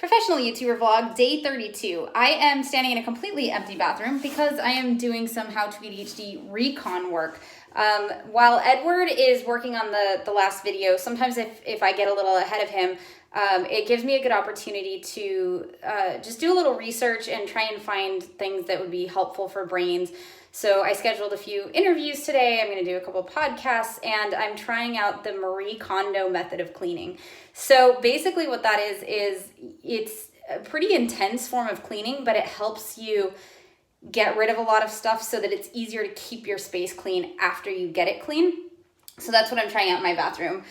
Professional YouTuber vlog, day 32. I am standing in a completely empty bathroom because I am doing some How to ADHD recon work. While Edward is working on the last video, sometimes if I get a little ahead of him, it gives me a good opportunity to just do a little research and try and find things that would be helpful for brains. So I scheduled a few interviews today. I'm going to do a couple podcasts, and I'm trying out the Marie Kondo method of cleaning. So basically what that is it's a pretty intense form of cleaning, but it helps you get rid of a lot of stuff so that it's easier to keep your space clean after you get it clean. So that's what I'm trying out in my bathroom.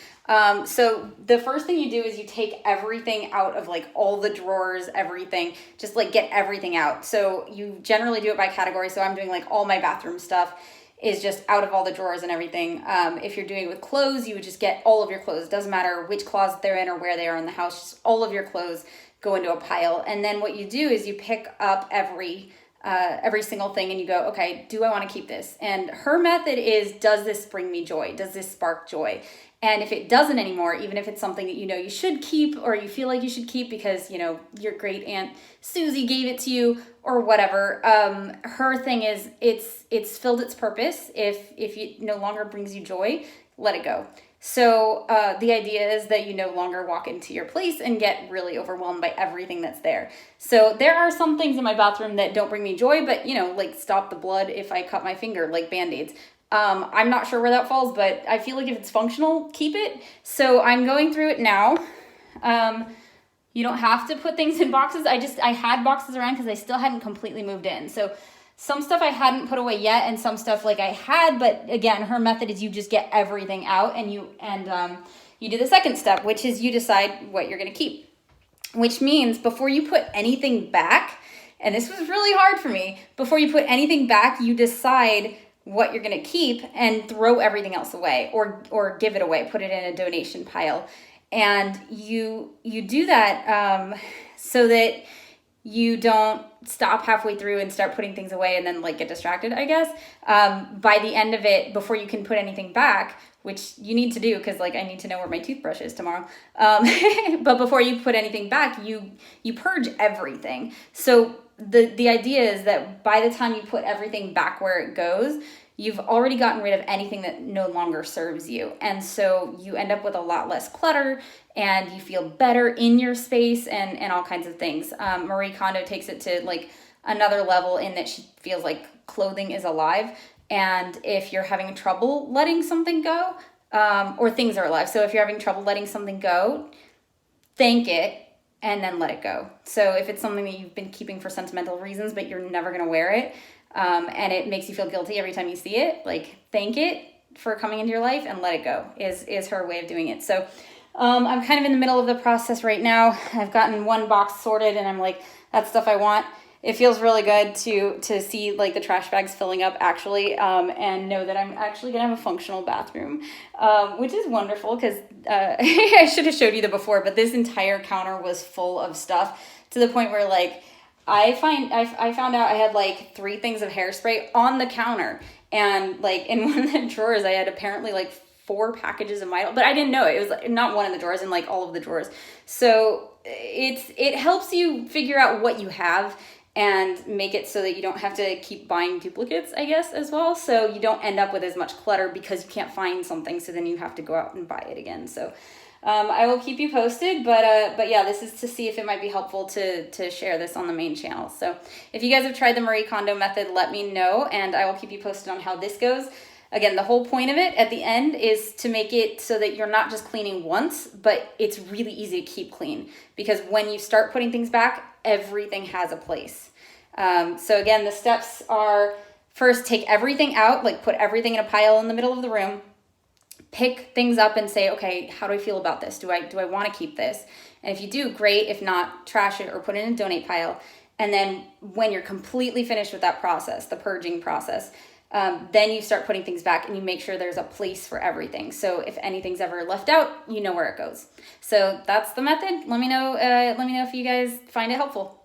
So the first thing you do is you take everything out of like all the drawers, everything, just like get everything out. So you generally do it by category. So I'm doing like all my bathroom stuff is just out of all the drawers and everything. If you're doing it with clothes, you would just get all of your clothes. Doesn't matter which closet they're in or where they are in the house, just all of your clothes go into a pile. And then what you do is you pick up every single thing and you go, okay, do I want to keep this? And her method is, does this bring me joy? Does this spark joy? And if it doesn't anymore, even if it's something that you know you should keep or you feel like you should keep because, you know, your great aunt Susie gave it to you or whatever, her thing is it's filled its purpose. If it no longer brings you joy, let it go. So the idea is that you no longer walk into your place and get really overwhelmed by everything that's there. So there are some things in my bathroom that don't bring me joy, but you know, like stop the blood if I cut my finger, like Band-Aids. I'm not sure where that falls, but I feel like if it's functional, keep it. So I'm going through it now. You don't have to put things in boxes. I had boxes around because I still hadn't completely moved in. So some stuff I hadn't put away yet, and some stuff like I had, but again, her method is you just get everything out and you do the second step, which is you decide what you're going to keep, which means before you put anything back, and this was really hard for me, before you put anything back, you decide what you're going to keep and throw everything else away or give it away, put it in a donation pile. And you do that so that you don't stop halfway through and start putting things away and then like get distracted, I guess. By the end of it, before you can put anything back, which you need to do because like I need to know where my toothbrush is tomorrow. But before you put anything back, you purge everything. So the idea is that by the time you put everything back where it goes, you've already gotten rid of anything that no longer serves you. And so you end up with a lot less clutter and you feel better in your space and all kinds of things. Marie Kondo takes it to like another level in that she feels like clothing is alive. And if you're having trouble letting something go, or things are alive. So if you're having trouble letting something go, thank it and then let it go. So if it's something that you've been keeping for sentimental reasons, but you're never going to wear it, and it makes you feel guilty every time you see it, like thank it for coming into your life and let it go is her way of doing it. So I'm kind of in the middle of the process right now. I've gotten one box sorted and I'm like, that's stuff I want. It feels really good to see like the trash bags filling up actually, and know that I'm actually gonna have a functional bathroom, which is wonderful because I should have showed you the before, but this entire counter was full of stuff to the point where like I found out I had like 3 things of hairspray on the counter, and like in one of the drawers I had apparently like 4 packages of Midol, but I didn't know it. It was like, not one in the drawers, in like all of the drawers. So it helps you figure out what you have and make it so that you don't have to keep buying duplicates, I guess, as well. So you don't end up with as much clutter because you can't find something, so then you have to go out and buy it again. So I will keep you posted, but yeah, this is to see if it might be helpful to share this on the main channel. So if you guys have tried the Marie Kondo method, let me know, and I will keep you posted on how this goes. Again, the whole point of it at the end is to make it so that you're not just cleaning once, but it's really easy to keep clean, because when you start putting things back, everything has a place. So again, the steps are, first, take everything out, like put everything in a pile in the middle of the room. Pick things up and say, okay, how do I feel about this? Do I want to keep this? And if you do, great. If not, trash it or put it in a donate pile. And then when you're completely finished with that process, the purging process, then you start putting things back and you make sure there's a place for everything. So if anything's ever left out, you know where it goes. So that's the method. Let me know if you guys find it helpful.